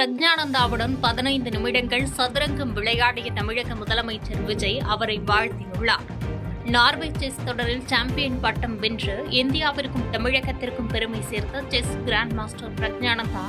பிரக்ஞானந்தாவுடன் 15 நிமிடங்கள் சதுரங்கம் விளையாடிய தமிழக முதலமைச்சர் விஜய் அவரை வாழ்த்தியுள்ளார். நார்வே செஸ் தொடரில் சாம்பியன் பட்டம் வென்று இந்தியாவிற்கும் தமிழகத்திற்கும் பெருமை சேர்த்த செஸ் கிராண்ட் மாஸ்டர் பிரக்ஞானந்தா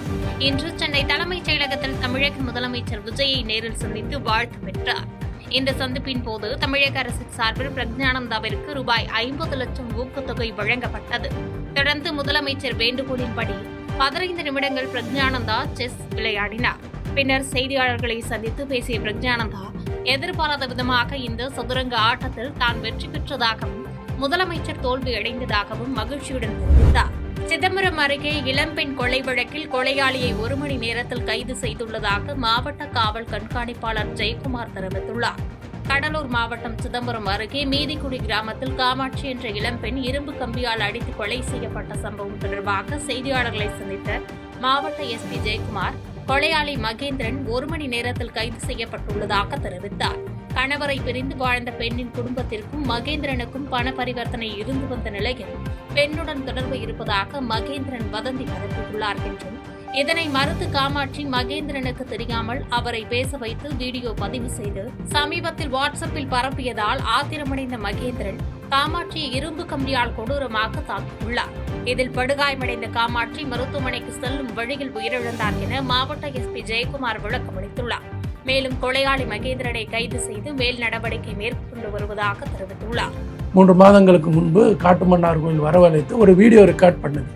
இன்று சென்னை தலைமைச் செயலகத்தில் தமிழக முதலமைச்சர் விஜயை நேரில் சந்தித்து வாழ்த்து பெற்றார். இந்த சந்திப்பின் போது தமிழக அரசு சார்பில் பிரக்ஞானந்தாவிற்கு ரூபாய் 50 லட்சம் ஊக்கத்தொகை வழங்கப்பட்டது. தொடர்ந்து முதலமைச்சர் வேண்டுகோளின்படி 15 நிமிடங்கள் பிரக்ஞானந்தா செஸ் விளையாடினார். பின்னர் செய்தியாளர்களை சந்தித்து பேசிய பிரக்ஞானந்தா எதிர்பாராத விதமாக இந்த சதுரங்க ஆட்டத்தில் தான் வெற்றி பெற்றதாகவும் முதலமைச்சர் தோல்வியடைந்ததாகவும் மகிழ்ச்சியுடன் தெரிவித்தார். சிதம்பரம் அருகே இளம்பெண் கொலை வழக்கில் கொலையாளியை 1 மணி நேரத்தில் கைது செய்துள்ளதாக மாவட்ட காவல் கண்காணிப்பாளர் ஜெயக்குமார் தெரிவித்துள்ளார். கடலூர் மாவட்டம் சிதம்பரம் அருகே மீதிக்குடி கிராமத்தில் காமாட்சி என்ற இளம்பெண் இரும்பு கம்பியால் அடித்து கொலை செய்யப்பட்ட சம்பவம் தொடர்பாக செய்தியாளர்களை சந்தித்த மாவட்ட எஸ்பி ஜெயக்குமார் கொலையாளி மகேந்திரன் 1 மணி நேரத்தில் கைது செய்யப்பட்டுள்ளதாக தெரிவித்தார். கணவரை பிரிந்து வாழ்ந்த பெண்ணின் குடும்பத்திற்கும் மகேந்திரனுக்கும் பண பரிவர்த்தனை இருந்து வந்த நிலையில் பெண்ணுடன் தொடர்பு இருப்பதாக மகேந்திரன் வதந்தி பரப்பியுள்ளார் என்றும் இதனை மறுத்து காமாட்சி மகேந்திரனுக்கு தெரியாமல் அவரை பேச வைத்து வீடியோ பதிவு செய்து சமீபத்தில் வாட்ஸ்அப்பில் பரப்பியதால் ஆத்திரமடைந்த மகேந்திரன் காமாட்சியை இரும்பு கம்பியால் கொடூரமாக தாக்கியுள்ளார். இதில் படுகாயமடைந்த காமாட்சி மருத்துவமனைக்கு செல்லும் வழியில் உயிரிழந்தார் என மாவட்ட எஸ்பி ஜெயக்குமார் விளக்கமளித்துள்ளார். மேலும் கொலையாளி மகேந்திரனை கைது செய்து மேல் நடவடிக்கை மேற்கொண்டு வருவதாக தெரிவித்துள்ளார். 3 மாதங்களுக்கு முன்பு காட்டுமன்னார் கோயில் வரவழைத்து ஒரு வீடியோ ரெக்கார்ட் பண்ணுது.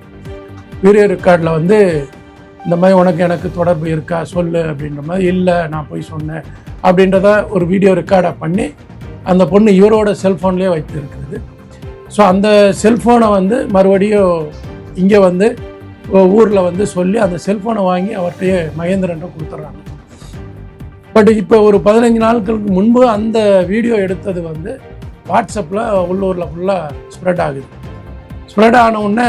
வீடியோ ரெக்கார்டில் இந்த மாதிரி உனக்கு எனக்கு தொடர்பு இருக்கா சொல்லு அப்படின்ற மாதிரி, இல்லை நான் போய் சொன்னேன் அப்படின்றத ஒரு வீடியோ ரெக்கார்டை பண்ணி அந்த பொண்ணு இவரோட செல்ஃபோன்லேயே வைத்து இருக்கிறது. ஸோ அந்த செல்ஃபோனை மறுபடியும் இங்கே ஊரில் சொல்லி அந்த செல்ஃபோனை வாங்கி அவர்கிட்டயே மகேந்திரன்ட்ட கொடுத்துட்றாங்க. பட் இப்போ ஒரு 15 நாட்களுக்கு முன்பு அந்த வீடியோ எடுத்தது வாட்ஸ்அப்பில் உள்ளூரில் ஃபுல்லாக ஸ்ப்ரெட் ஆகுது. ஸ்ப்ரெட் ஆன உடனே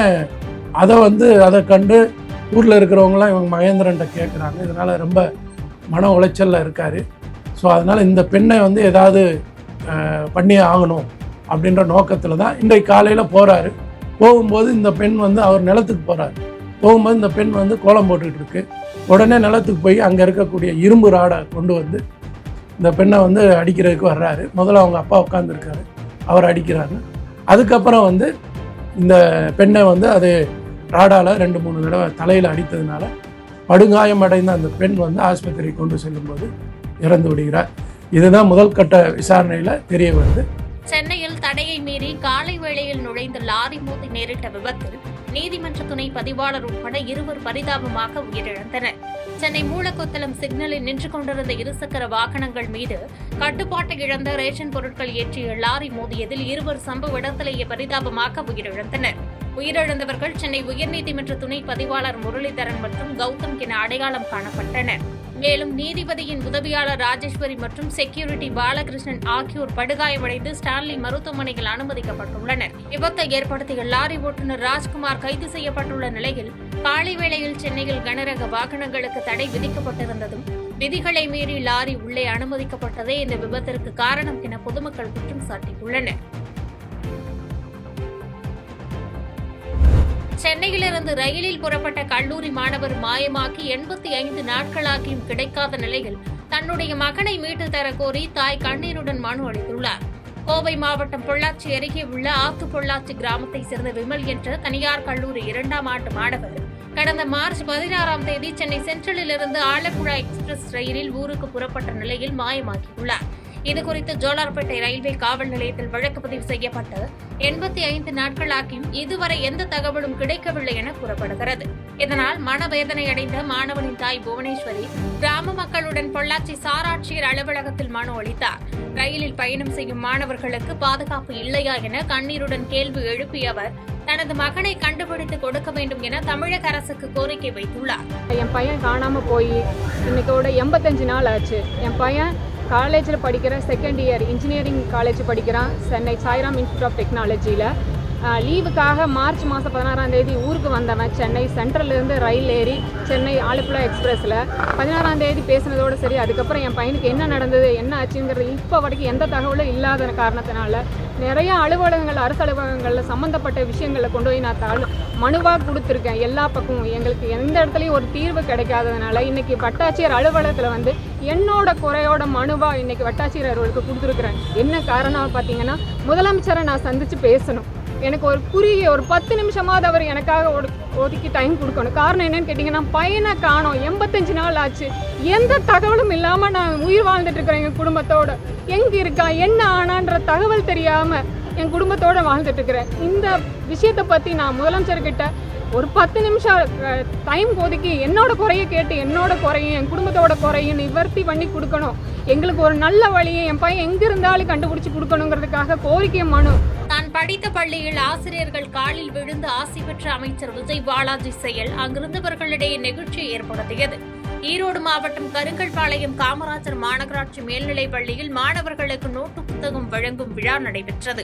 அதை கண்டு ஊரில் இருக்கிறவங்களாம் இவங்க மகேந்திரன்ட்ட கேட்குறாங்க. இதனால் ரொம்ப மன உளைச்சலில் இருக்கார். ஸோ அதனால் இந்த பெண்ணை ஏதாவது பண்ணியே ஆகணும் அப்படின்ற நோக்கத்தில் தான் இன்றைக்கு காலையில் போகிறாரு. போகும்போது இந்த பெண் அவர் நிலத்துக்கு போகிறாரு. போகும்போது இந்த பெண் கோலம் போட்டுக்கிட்டு இருக்கு. உடனே நிலத்துக்கு போய் அங்கே இருக்கக்கூடிய இரும்பு ராடை கொண்டு இந்த பெண்ணை அடிக்கிறதுக்கு வர்றாரு. முதல்ல அவங்க அப்பா உட்காந்துருக்காரு, அவர் அடிக்கிறாரு. அதுக்கப்புறம் இந்த பெண்ணை அது ராடால் 2-3 தடவை தலையில் அடித்ததுனால படுகாயம் அடைந்த அந்த பெண் ஆஸ்பத்திரி கொண்டு செல்லும்போது இறந்து விடுகிறார். இதுதான் முதல் கட்ட விசாரணையில் தெரிய வருது. சென்னையில் தடையை மீறி காலை வேளையில் நுழைந்த லாரி மோதி நேரிட்ட விபத்தில் நீதிமன்ற துணை பதிவாளர் உட்பட 2 பரிதாபமாக உயிரிழந்தனர். சென்னை மூலக்கொத்தளம் சிக்னலில் நின்று கொண்டிருந்த இருசக்கர வாகனங்கள் மீது கட்டுப்பாட்டை இழந்த ரேஷன் பொருட்கள் ஏற்றிய லாரி மோதியதில் 2 சம்பவ இடத்திலேயே பரிதாபமாக உயிரிழந்தனர். உயிரிழந்தவர்கள் சென்னை உயர்நீதிமன்ற துணை பதிவாளர் முரளிதரன் மற்றும் கௌதம் என அடையாளம் காணப்பட்டனர். மேலும் நீதிபதியின் உதவியாளர் ராஜேஸ்வரி மற்றும் செக்யூரிட்டி பாலகிருஷ்ணன் ஆகியோர் படுகாயமடைந்து ஸ்டான்லி மருத்துவமனையில் அனுமதிக்கப்பட்டுள்ளனர். விபத்தை ஏற்படுத்திய லாரி ஓட்டுநர் ராஜ்குமார் கைது செய்யப்பட்டுள்ள நிலையில் காலை வேளையில் சென்னையில் கனரக வாகனங்களுக்கு தடை விதிக்கப்பட்டிருந்ததும் விதிகளை மீறி லாரி உள்ளே அனுமதிக்கப்பட்டதே இந்த விபத்திற்கு காரணம் என பொதுமக்கள் குற்றம் சாட்டியுள்ளனர். சென்னையிலிருந்து ரயிலில் புறப்பட்ட கல்லூரி மாணவர் மாயமாக்கி 85 நாட்களாகியும் கிடைக்காத நிலையில் தன்னுடைய மகனை மீட்டு தர கோரி தாய் கண்ணீருடன் மனு அளித்துள்ளார். கோவை மாவட்டம் பொள்ளாச்சி அருகே உள்ள ஆத்து பொள்ளாச்சி கிராமத்தை சேர்ந்த விமல் என்ற தனியார் கல்லூரி 2ஆம் ஆண்டு மாணவர் கடந்த மார்ச் 16ஆம் தேதி சென்னை சென்ட்ரலிலிருந்து ஆலப்புழா எக்ஸ்பிரஸ் ரயிலில் ஊருக்கு புறப்பட்ட நிலையில் மாயமாகியுள்ளார். இதுகுறித்து ஜோலார்பேட்டை ரயில்வே காவல் நிலையத்தில் வழக்கு பதிவு செய்யப்பட்டு 85 நாட்களாகியும் இதுவரை எந்த தகவலும் கிடைக்கவில்லை என கூறப்படுகிறது. இதனால் மனவேதனை அடைந்த மாணவனின் தாய் புவனேஸ்வரி கிராம மக்களுடன் பொள்ளாச்சி சாராட்சியர் அலுவலகத்தில் மனு அளித்தார். ரயிலில் பயணம் செய்யும் மாணவர்களுக்கு பாதுகாப்பு இல்லையா என கண்ணீருடன் கேள்வி எழுப்பிய அவர் தனது மகனை கண்டுபிடித்து கொடுக்க வேண்டும் என தமிழக அரசுக்கு கோரிக்கை வைத்துள்ளார். என் பையன் காணாம போய் இன்னைக்கோட 85 நாள் ஆச்சு. என் பையன் காலேஜில் படிக்கிற செகண்ட் இயர் இன்ஜினியரிங் காலேஜ் படிக்கிறான். சென்னை சாய்ராம் இன்ஸ்டியூட் ஆஃப் டெக்னாலஜியில் லீவுக்காக மார்ச் மாதம் 16ஆம் தேதி ஊருக்கு வந்தவன் சென்னை சென்ட்ரல்லேருந்து ரயில் ஏறி சென்னை ஆலப்புழா எக்ஸ்பிரஸில் 16ஆம் தேதி பேசினதோடு சரி. அதுக்கப்புறம் என் பையனுக்கு என்ன நடந்தது என்ன ஆச்சுங்கிறது இப்போ வரைக்கும் எந்த தகவலும் இல்லாத காரணத்தினால நிறைய அலுவலகங்கள் அரசு அலுவலகங்களில் சம்மந்தப்பட்ட விஷயங்களில் கொண்டு போய் நான் மனுவாக கொடுத்துருக்கேன். எல்லா பக்கமும் எங்களுக்கு எந்த இடத்துலையும் ஒரு தீர்வு கிடைக்காததுனால இன்றைக்கி வட்டாட்சியர் அலுவலகத்தில் வந்து என்னோட குறையோட மனுவாக இன்றைக்கி வட்டாட்சியர் அவர்களுக்கு கொடுத்துருக்குறேன். என்ன காரணம் பார்த்தீங்கன்னா, முதலமைச்சரை நான் சந்தித்து பேசணும். எனக்கு ஒரு குறுகிய ஒரு 10 நிமிஷமாவது அவர் எனக்காக ஒதுக்கி டைம் கொடுக்கணும். காரணம் என்னன்னு கேட்டிங்கன்னா, பையனை காணோம், 85 நாள் ஆச்சு. எந்த தகவலும் இல்லாமல் நான் உயிர் வாழ்ந்துட்டு இருக்கிறேன். எங்கள் குடும்பத்தோட எங்கே இருக்கா என்ன ஆனான்ற தகவல் தெரியாமல் என் குடும்பத்தோடு வாழ்ந்துட்டு இருக்கிறேன். இந்த விஷயத்தை பற்றி நான் முதலமைச்சர்கிட்ட ஒரு 10 நிமிஷம் டைம் ஒதுக்கி என்னோட குறையை கேட்டு என்னோட குறையும் என் குடும்பத்தோட குறையும் நிவர்த்தி பண்ணி கொடுக்கணும். எங்களுக்கு ஒரு நல்ல வழியை என் பையன் எங்கே இருந்தாலும் கண்டுபிடிச்சி கொடுக்கணுங்கிறதுக்காக கோரிக்கை மனு. தான் படித்த பள்ளியில் ஆசிரியர்கள் காலில் விழுந்து ஆசி பெற்ற அமைச்சர் விஜய் பாலாஜி செயல் அங்கிருந்தவர்களிடையே நெகிழ்ச்சியை ஏற்படுத்தியது. ஈரோடு மாவட்டம் கருங்கல்பாளையம் காமராஜர் மாநகராட்சி மேல்நிலைப் பள்ளியில் மாணவர்களுக்கு நோட்டு புத்தகம் வழங்கும் விழா நடைபெற்றது.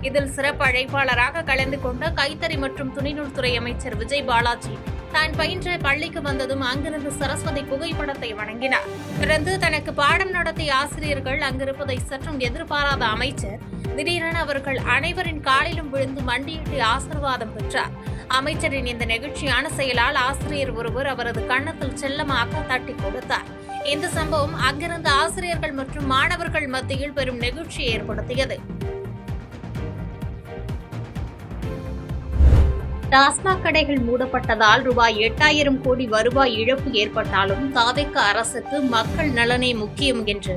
இதில் சிறப்பு அழைப்பாளராக கலந்து கொண்ட கைத்தறி மற்றும் துணிநூல்துறை அமைச்சர் விஜய் பாலாஜி தான் பயின்ற பள்ளிக்கு வந்ததும் அங்கிருந்து சரஸ்வதி புகைப்படத்தை வழங்கினார். தொடர்ந்து தனக்கு பாடம் நடத்திய ஆசிரியர்கள் அங்கிருப்பதை சற்றும் எதிர்பாராத அமைச்சர் திடீரென அவர்கள் அனைவரின் காலிலும் விழுந்து மண்டியிட்டு ஆசீர்வாதம் பெற்றார். அமைச்சரின் இந்த நெகிழ்ச்சியான செயலால் ஆசிரியர் ஒருவர் அவரது கன்னத்தில் செல்லமாக தட்டி கொடுத்தார். இந்த சம்பவம் அங்கிருந்த ஆசிரியர்கள் மற்றும் மாணவர்கள் மத்தியில் பெரும் நெகிழ்ச்சியை ஏற்படுத்தியது. டாஸ்மாக் கடைகள் மூடப்பட்டதால் ரூபாய் 8000 கோடி வருவாய் இழப்பு ஏற்பட்டாலும் தாவேக அரசுக்கு மக்கள் நலனே முக்கியம் என்று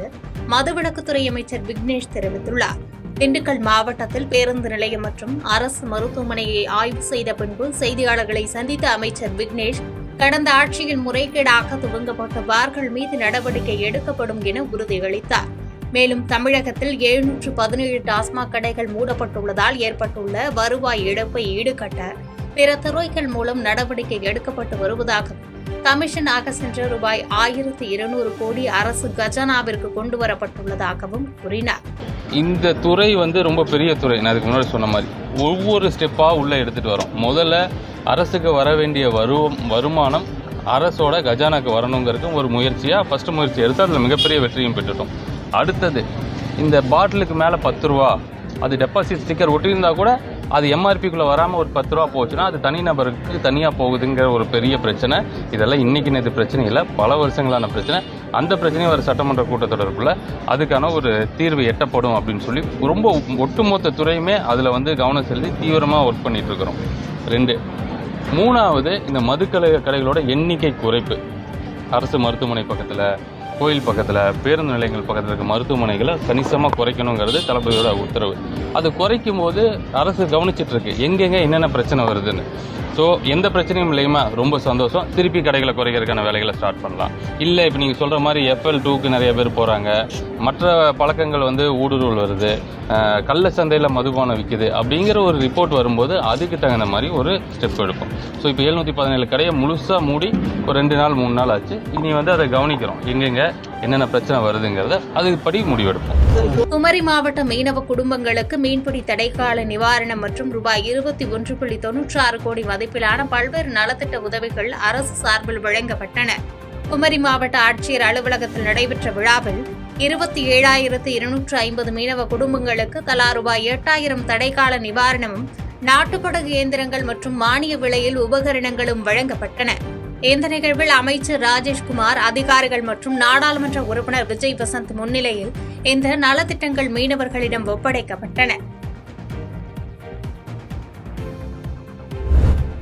மதுவிலக்குத்துறை அமைச்சர் விக்னேஷ் தெரிவித்துள்ளார். திண்டுக்கல் மாவட்டத்தில் பேருந்து நிலையம் மற்றும் அரசு மருத்துவமனையை ஆய்வு செய்த பின்பு செய்தியாளர்களை சந்தித்த அமைச்சர் விக்னேஷ், கடந்த ஆட்சியில் முறைகேடாக துவங்கப்பட்ட பார்கள் மீது நடவடிக்கை எடுக்கப்படும் என உறுதியளித்தார். மேலும் தமிழகத்தில் 717 டாஸ்மாக் கடைகள் மூடப்பட்டுள்ளதால் ஏற்பட்டுள்ள வருவாய் இழப்பை ஈடுகட்ட பிற துறைகள் மூலம் நடவடிக்கை எடுக்கப்பட்டு வருவதாகவும், கமிஷனாக சென்ற ரூபாய் 1200 கோடி அரசு கஜானாவிற்கு கொண்டு வரப்பட்டுள்ளதாகவும் கூறினார். இந்த துறை ரொம்ப பெரிய துறை. நான் அதுக்கு முன்னாடி சொன்ன மாதிரி ஒவ்வொரு ஸ்டெப்பாக உள்ளே எடுத்துகிட்டு வரோம். முதல்ல அரசுக்கு வர வேண்டிய வருமானம் அரசோட கஜானாக்கு வரணுங்கிறது ஒரு முயற்சியாக ஃபஸ்ட்டு முயற்சி எடுத்து அதில் மிகப்பெரிய வெற்றியும் பெற்றுட்டோம். அடுத்தது இந்த பாட்டிலுக்கு மேலே 10 ரூபா அது டெபாசிட் ஸ்டிக்கர் ஒட்டியிருந்தா கூட அது எம்ஆர்பிக்குள்ளே வராமல் ஒரு 10 ரூபா போச்சுன்னா அது தனிநபருக்கு தனியாக போகுதுங்கிற ஒரு பெரிய பிரச்சனை. இதெல்லாம் இன்றைக்கி நேற்று பிரச்சனை இல்லை, பல வருஷங்களான பிரச்சனை. அந்த பிரச்சனையும் ஒரு சட்டமன்ற கூட்டத்தொடருக்குள்ள அதுக்கான ஒரு தீர்வு எட்டப்படும் அப்படின்னு சொல்லி ரொம்ப ஒட்டுமொத்த துறையுமே அதில் கவனம் செலுத்தி தீவிரமாக ஒர்க் பண்ணிட்டு இருக்கிறோம். 2, 3வது இந்த கடைகளோட எண்ணிக்கை குறைப்பு. அரசு மருத்துவமனை பக்கத்தில், கோயில் பக்கத்தில், பேருந்து நிலையங்கள் பக்கத்தில் இருக்க மருத்துவமனைகளை கணிசமாக குறைக்கணுங்கிறது தளபதியோட உத்தரவு. அது குறைக்கும் போது அரசு கவனிச்சிட்டு இருக்கு எங்கெங்கே என்னென்ன பிரச்சனை வருதுன்னு. ஸோ எந்த பிரச்சனையும் இல்லையுமா, ரொம்ப சந்தோஷம். திருப்பி கடைகளை குறைக்கிறதுக்கான வேலைகளை ஸ்டார்ட் பண்ணலாம். இல்லை இப்போ நீங்கள் சொல்கிற மாதிரி FL2க்கு நிறைய பேர் போகிறாங்க, மற்ற பழக்கங்கள் ஊடுருவல் வருது, கள்ள சந்தையில் மதுபானம் விற்குது அப்படிங்கிற ஒரு ரிப்போர்ட் வரும்போது அதுக்கு தகுந்த மாதிரி ஒரு ஸ்டெப் எடுப்போம். ஸோ இப்போ 717 கடையை முழுசாக மூடி ஒரு 2 நாள் 3 நாள் ஆச்சு. இனி அதை கவனிக்கிறோம் எங்கெங்கே என்னென்ன பிரச்சனை வருதுங்கிறத அதுபடி முடிவெடுப்போம். குமரி மாவட்ட மீனவ குடும்பங்களுக்கு மீன்பிடி தடைக்கால நிவாரணம் மற்றும் ரூபாய் 21.96 கோடி மதிப்பிலான பல்வேறு நலத்திட்ட உதவிகள் அரசு சார்பில் வழங்கப்பட்டன. குமரி மாவட்ட ஆட்சியர் அலுவலகத்தில் நடைபெற்ற விழாவில் 27,250 மீனவ குடும்பங்களுக்கு தலா ரூபாய் 8,000 தடைக்கால நிவாரணமும், நாட்டுப்படகு இயந்திரங்கள் மற்றும் மானிய விலையில் உபகரணங்களும் வழங்கப்பட்டன. இந்த நிகழ்வில் அமைச்சர் ராஜேஷ்குமார், அதிகாரிகள் மற்றும் நாடாளுமன்ற உறுப்பினர் விஜய் வசந்த் முன்னிலையில் இந்த நலத்திட்டங்கள் மீனவர்களிடம் ஒப்படைக்கப்பட்டன.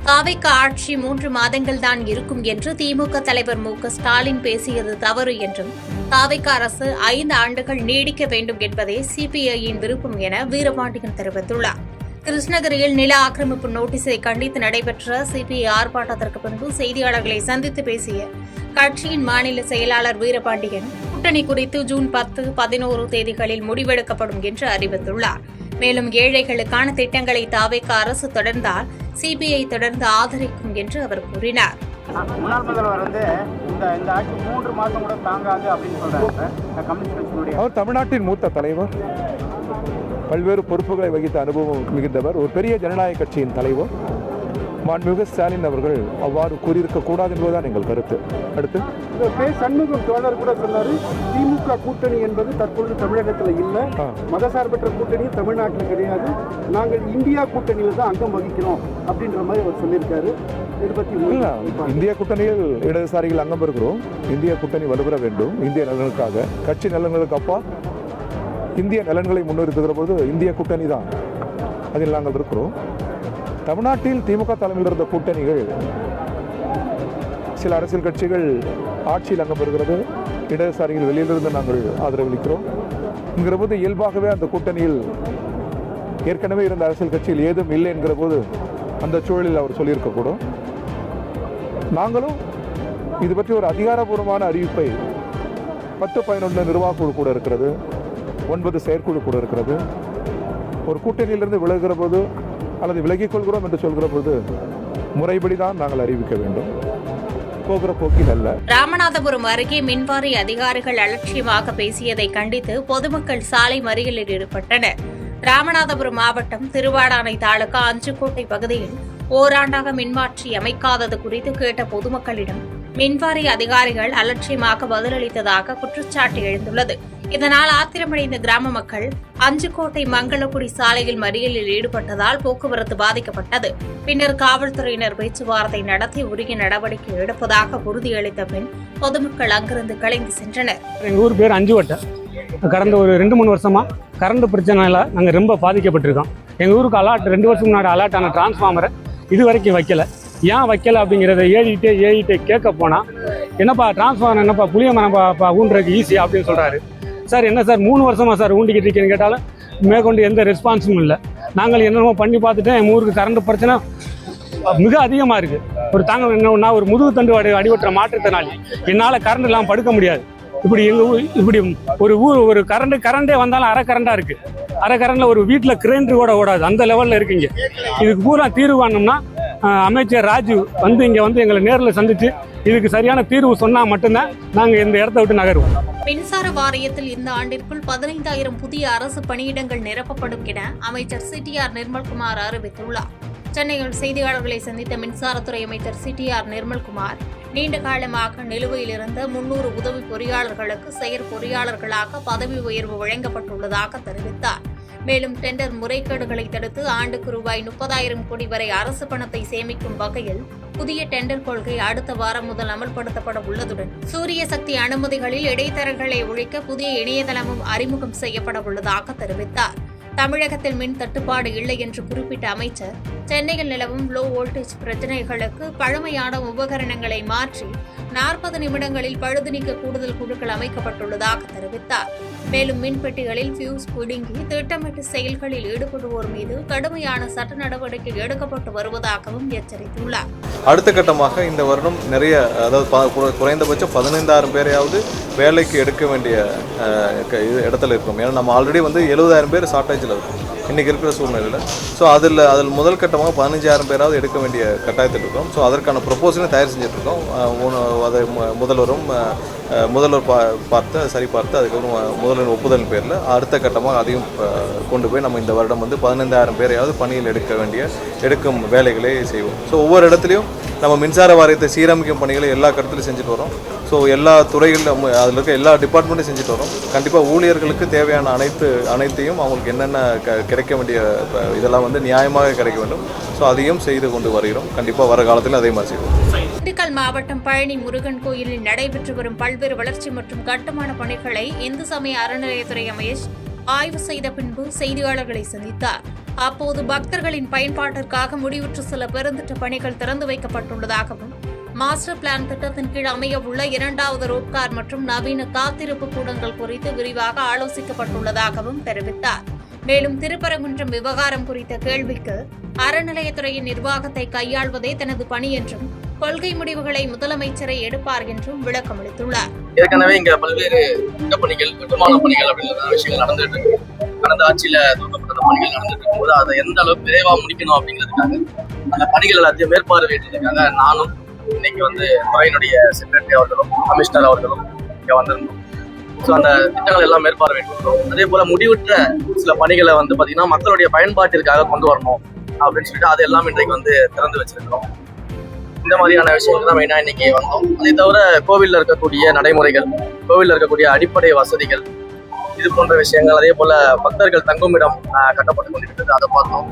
தாவேக ஆட்சி 3 மாதங்கள் தான் இருக்கும் என்று திமுக தலைவர் மு.க. ஸ்டாலின் பேசியது தவறு என்றும், தாவேக அரசு 5 ஆண்டுகள் நீடிக்க வேண்டும் என்பதே சிபிஐயின் விருப்பம் என வீரபாண்டியன் தெரிவித்துள்ளார். கிருஷ்ணகிரியில் நில ஆக்கிரமிப்பு நோட்டீஸை கண்டித்து நடைபெற்ற சிபிஐ ஆர்ப்பாட்டத்திற்கு பின்பு செய்தியாளர்களை சந்தித்து பேசிய கட்சியின் மாநில செயலாளர் வீரபாண்டியன், கூட்டணி குறித்து ஜூன் 10, 11 தேதிகளில் முடிவெடுக்கப்படும் என்று அறிவித்துள்ளார். மேலும் ஏழைகளுக்கான திட்டங்களை தாவேக அரசு தொடர்ந்தால் சிபிஐ தொடர்ந்து ஆதரிக்கும் என்று அவர் கூறினார். முன்னாள் முதல்வர் இந்த ஆட்சி 3 மாதம் கூட தாங்காது அப்படின்னு சொல்றாங்க. அவர் தமிழ்நாட்டின் மூத்த தலைவர். பல்வேறு பொறுப்புகளை வகித்த அனுபவம் மிகுந்தவர், ஒரு பெரிய ஜனநாயக கட்சியின் தலைவர். மாண்புமிகு ஸ்டாலின் அவர்கள் அவ்வாறு கூறியிருக்கக்கூடாது என்பதுதான் எங்கள் கருத்து. அடுத்து சண்முகம் தோழர் கூட சொன்னார், திமுக கூட்டணி என்பது தற்பொழுது தமிழகத்தில் இல்லை, மதசார்பற்ற கூட்டணி தமிழ்நாட்டில் கிடையாது, நாங்கள் இந்தியா கூட்டணியில் தான் அங்கம் வகிக்கிறோம் அப்படின்ற மாதிரி அவர் சொல்லியிருக்காரு. இதை பற்றி இந்திய கூட்டணியில் இடதுசாரிகள் அங்கம் இருக்கிறோம். இந்திய கூட்டணி வலுப்பெற வேண்டும். இந்திய நலனுக்காக, கட்சி நலன்களுக்கு அப்பா இந்திய நலன்களை முன்னிறுத்துகிற போது இந்திய கூட்டணி தான் அதில் நாங்கள் இருக்கிறோம். தமிழ்நாட்டில் திமுக தலைமையில் இருந்த கூட்டணிகள், சில அரசியல் கட்சிகள் ஆட்சியில் அங்கம் பெறுகிறது, இடதுசாரிகள் வெளியிலிருந்து நாங்கள் ஆதரவளிக்கிறோம் என்கிற போது இயல்பாகவே அந்த கூட்டணியில் ஏற்கனவே இருந்த அரசியல் கட்சியில் ஏதும் இல்லை என்கிற போது அந்த சூழலில் அவர் சொல்லியிருக்கக்கூடும். நாங்களும் இது பற்றி ஒரு அதிகாரபூர்வமான அறிவிப்பை 10-11 நிர்வாக குழு கூட இருக்கிறது, 9 செயற்குழு கூட இருக்கிறது. ஒரு கூட்டணியிலிருந்து விலகுகிற போது அல்லது விலகிக் கொள்கிறோம் என்று சொல்கிற போது முறைப்படி தான் நாங்கள் அறிவிக்க வேண்டும், போகிற போக்கில் அல்ல. ராமநாதபுரம் அருகே மின்வாரிய அதிகாரிகள் அலட்சியமாக பேசியதை கண்டித்து பொதுமக்கள் சாலை மறியலில் ஈடுபட்டனர். ராமநாதபுரம் மாவட்டம் திருவாடானை தாலுகா அஞ்சுக்கோட்டை பகுதியில் ஓராண்டாக மின்மாற்றி அமைக்காதது குறித்து கேட்ட பொதுமக்களிடம் மின்வாரிய அதிகாரிகள் அலட்சியமாக பதிலளித்ததாக குற்றச்சாட்டு எழுந்துள்ளது. இதனால் ஆத்திரமடைந்த கிராம மக்கள் அஞ்சுக்கோட்டை மங்களக்குடி சாலையில் மறியலில் ஈடுபட்டதால் போக்குவரத்து பாதிக்கப்பட்டது. பின்னர் காவல்துறையினர் பேச்சுவார்த்தை நடத்தி உரிய நடவடிக்கை எடுப்பதாக உறுதியளித்த பின் பொதுமக்கள் அங்கிருந்து கலைந்து சென்றனர். எங்கள் ஊர் பேர் அஞ்சுவட்டை. கடந்த ஒரு 2-3 வருஷமா கரண்ட் பிரச்சனையில நாங்கள் ரொம்ப பாதிக்கப்பட்டிருக்கோம். எங்கள் ஊருக்கு அலாட் 2 வருஷம் முன்னாடி அலாட் ஆன டிரான்ஸ்ஃபார்மரை இது வரைக்கும் வைக்கல. ஏன் வைக்கல அப்படிங்கிறத ஏறிட்டே கேட்க போனால், என்னப்பா டிரான்ஸ்ஃபார்மர் என்னப்பா புளிய மரப்பா ஊன்றதுக்கு ஈஸி அப்படின்னு சொல்கிறாரு. சார் என்ன சார் 3 வருஷமா சார் ஊண்டிக்கிட்டு இருக்கேன்னு கேட்டாலும் மேற்கொண்டு எந்த ரெஸ்பான்ஸும் இல்லை. நாங்கள் என்னென்னமோ பண்ணி பார்த்துட்டேன். எங்கள் ஊருக்கு கரண்ட் பிரச்சனை மிக அதிகமாக இருக்குது. ஒரு தாங்க என்னன்னா, ஒரு முதுகு தண்டு அடிவற்ற மாற்றுத்திறனாளி, என்னால் கரண்ட் இல்லாமல் படுக்க முடியாது. இப்படி எங்கள் ஊர் இப்படி ஒரு கரண்டே வந்தாலும் அரை கரண்டாக இருக்குது. அரை கரண்டில் ஒரு வீட்டில் கிரைண்டர் கூட ஓடாது, அந்த லெவலில் இருக்குங்க. இதுக்கு பூரா தீர்வு காணோம்னா அமைச்சர் ராஜு இங்கே வந்து எங்களை நேரில் சந்தித்து இதுக்கு சரியான தீர்வு சொன்னால் மட்டும்தான் நாங்கள் இந்த இடத்த விட்டு நகருவோம். மின்சார வாரியத்தில் இந்த ஆண்டிற்குள் 15,000 புதிய அரசு பணியிடங்கள் நிரப்பப்படும் என அமைச்சர் சிடிஆர் நிர்மல்குமார் அறிவித்துள்ளார். சென்னையில் செய்தியாளர்களை சந்தித்த மின்சாரத்துறை அமைச்சர் சிடிஆர் நிர்மல்குமார், நீண்ட காலமாக நிலுவையில் இருந்த 300 உதவி பொறியாளர்களுக்கு செயற் பொறியாளர்களாக பதவி உயர்வு வழங்கப்பட்டுள்ளதாக தெரிவித்தார். மேலும் டெண்டர் முறைகேடுகளை தடுத்து ஆண்டுக்கு ரூபாய் 30,000 கோடி வரை அரசு பணத்தை சேமிக்கும் வகையில் புதிய டெண்டர் கொள்கை அடுத்த வாரம் முதல் அமல்படுத்தப்பட உள்ளதுடன் சூரிய சக்தி அனுமதிகளில் இடைத்தரகர்களை ஒழிக்க புதிய இணையதளமும் அறிமுகம் செய்யப்பட உள்ளதாக தெரிவித்தார். தமிழகத்தில் மின் தட்டுப்பாடு இல்லை என்று குறிப்பிட்ட அமைச்சர், சென்னையில் நிலவும் லோ வோல்டேஜ் பிரச்சினைகளுக்கு பழமையான உபகரணங்களை மாற்றி 40 நிமிடங்களில் பழுது நீக்க கூடுதல் குழுக்கள் அமைக்கப்பட்டுள்ளதாக தெரிவித்தார். மேலும் மின்பெட்டிகளில் ஃபியூஸ் பிடுங்கி திட்டமிட்டு செயல்களில் ஈடுபடுவோர் மீது கடுமையான சட்ட நடவடிக்கை எடுக்கப்பட்டு வருவதாகவும் எச்சரித்துள்ளார். அடுத்த கட்டமாக இந்த வருடம் நிறைய, அதாவது குறைந்தபட்சம் 15,000 பேரையாவது வேலைக்கு எடுக்க வேண்டிய இடத்துல இருக்கும். ஏன்னா நம்ம ஆல்ரெடி 70,000 பேர் ஷார்ட்டேஜில் இருக்கும் இன்றைக்கி இருக்கிற சூழ்நிலையில். ஸோ அதில் முதல் கட்டமாக 15,000 பேராவது எடுக்க வேண்டிய கட்டாயத்தில் இருக்கும். ஸோ அதற்கான ப்ரொப்போசலையும் தயார் செஞ்சிட்ருக்கோம். அதை முதல்வர் பார்த்து சரி பார்த்து அதுக்கப்புறம் முதல்வர் ஒப்புதல் பேரில் அடுத்த கட்டமாக அதையும் கொண்டு போய் நம்ம இந்த வருடம் 15,000 பேரையாவது பணியில் எடுக்கும் வேலைகளை செய்வோம். ஸோ ஒவ்வொரு இடத்துலையும் நம்ம மின்சார வாரியத்தை சீரமைக்கும் பணிகளை எல்லா கட்டத்திலும் செஞ்சுட்டு வரோம். ஸோ எல்லா துறைகளிலும் அதில் இருக்க எல்லா டிபார்ட்மெண்ட்டும் செஞ்சுட்டு வரோம். கண்டிப்பாக ஊழியர்களுக்கு தேவையான அனைத்தையும் அவங்களுக்கு என்னென்ன கிடைக்க வேண்டிய இதெல்லாம் நியாயமாக கிடைக்க வேண்டும். ஸோ அதையும் செய்து கொண்டு வருகிறோம். கண்டிப்பாக வர காலத்தில் அதே மாதிரி செய்வோம். திண்டுக்கல் மாவட்டம் பழனி முருகன் கோயிலில் நடைபெற்று வரும் பல்வேறு வளர்ச்சி மற்றும் கட்டுமான பணிகளை இந்து சமய அறநிலையத்துறை அமைச்சர் ஆய்வு செய்த பின்பு செய்தியாளர்களை சந்தித்தார். அப்போது பக்தர்களின் பயன்பாட்டிற்காக முடிவுற்ற சில பெருந்திட்ட பணிகள் திறந்து வைக்கப்பட்டுள்ளதாகவும், மாஸ்டர் பிளான் திட்டத்தின் கீழ் அமைய உள்ள 2வது ரோப்கார் மற்றும் நவீன காத்திருப்பு கூடங்கள் குறித்து விரிவாக ஆலோசிக்கப்பட்டுள்ளதாகவும் தெரிவித்தார். மேலும் திருப்பரங்குன்றம் விவகாரம் குறித்த கேள்விக்கு அறநிலையத்துறையின் நிர்வாகத்தை கையாள்வதே தனது பணி என்றும், கொள்கை முடிவுகளை முதலமைச்சரை எடுப்பார் என்றும் விளக்கமளித்துள்ளார். ஏற்கனவே இங்க பல்வேறு திட்டப்பணிகள், கட்டுமான பணிகள் அப்படின்ற விஷயங்கள் நடந்துட்டு இருக்கு. கடந்த ஆட்சியில துவக்கப்பட்ட பணிகள் நடந்துட்டு இருக்கும்போது அதை எந்த அளவுக்கு விரைவாக முடிக்கணும் அப்படிங்கிறதுக்காக அந்த பணிகள் எல்லாத்தையும் மேற்பார்வையிட்டதுக்காக நானும் இன்னைக்கு துறையினுடைய செக்ரட்டரி அவர்களும் கமிஷனர் அவர்களும் இங்க வந்திருந்தோம். ஸோ அந்த திட்டங்கள் எல்லாம் மேற்பார்வையிட்டிருக்கிறோம். அதே போல முடிவுற்ற சில பணிகளை வந்து பார்த்தீங்கன்னா மக்களுடைய பயன்பாட்டிற்காக கொண்டு வரணும் அப்படின்னு சொல்லிட்டு அது எல்லாம் இன்றைக்கு வந்து திறந்து வச்சிருக்கிறோம். இந்த மாதிரியான விஷயங்கள் தான் மெயினாக இன்னைக்கு வந்தோம். அதை தவிர கோவிலில் இருக்கக்கூடிய நடைமுறைகள், கோவிலில் இருக்கக்கூடிய அடிப்படை வசதிகள், இது போன்ற விஷயங்கள், அதே போல பக்தர்கள் தங்குமிடம் கட்டப்பட்டு கொண்டிருக்கிறது, அதை பார்த்தோம்.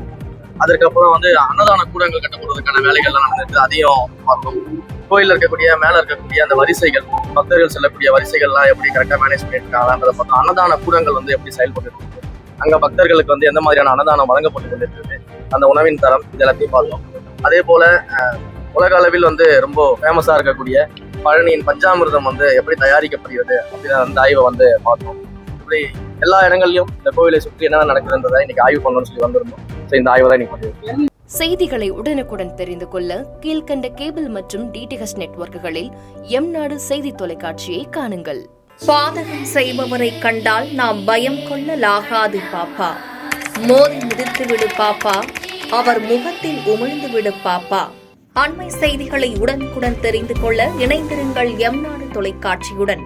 அதற்கப்புறம் வந்து அன்னதான கூடங்கள் கட்டப்படுவதற்கான வேலைகள்லாம் நடந்திருக்கு, அதையும் பார்த்தோம். கோயிலில் இருக்கக்கூடிய மேலே இருக்கக்கூடிய அந்த வரிசைகள், பக்தர்கள் செல்லக்கூடிய வரிசைகள்லாம் எப்படி கரெக்டாக மேனேஜ் பண்ணிட்டு இருக்காங்கன்றதை பார்த்தோம். அன்னதான கூடங்கள் வந்து எப்படி செயல்பட்டு இருக்கு, அங்கே பக்தர்களுக்கு வந்து எந்த மாதிரியான அன்னதானம் வழங்கப்பட்டு கொண்டிருக்கிறது, அந்த உணவின் தரம், இது எல்லாத்தையும் பார்த்தோம். அதே போல உலக அளவில் வந்து ரொம்ப ஃபேமஸாக இருக்கக்கூடிய பழனியின் பஞ்சாமிர்தம் வந்து எப்படி தயாரிக்கப்படுகிறது அப்படின்னு அந்த ஆய்வை வந்து பார்த்தோம். இப்படி எல்லா இடங்கள்லையும் இந்த கோவிலை சுற்றி என்ன நடக்குதுன்றதை இன்னைக்கு ஆய்வு பண்ணணும்னு சொல்லி வந்திருந்தோம். ஸோ இந்த ஆய்வை தான் இன்னைக்கு பண்ணியிருக்கோம். செய்திகளை உடனுக்குடன் தெரிந்து கொள்ள கீழ்கண்ட கேபிள் மற்றும் டிடிஹெச் நெட்வொர்க்குகளில் எம்நாடு செய்தி தொலைக்காட்சியை காணுங்கள். பாதகம் செய்பவரை கண்டால் நாம் பயம் கொள்ளலாகாது பாப்பா. மோதி மிதித்து விடு பாப்பா, அவர் முகத்தில் உமிழ்ந்து விடு பாப்பா. அண்மை செய்திகளை உடனுக்குடன் தெரிந்து கொள்ள இணைந்திருங்கள் எம்நாடு தொலைக்காட்சியுடன்.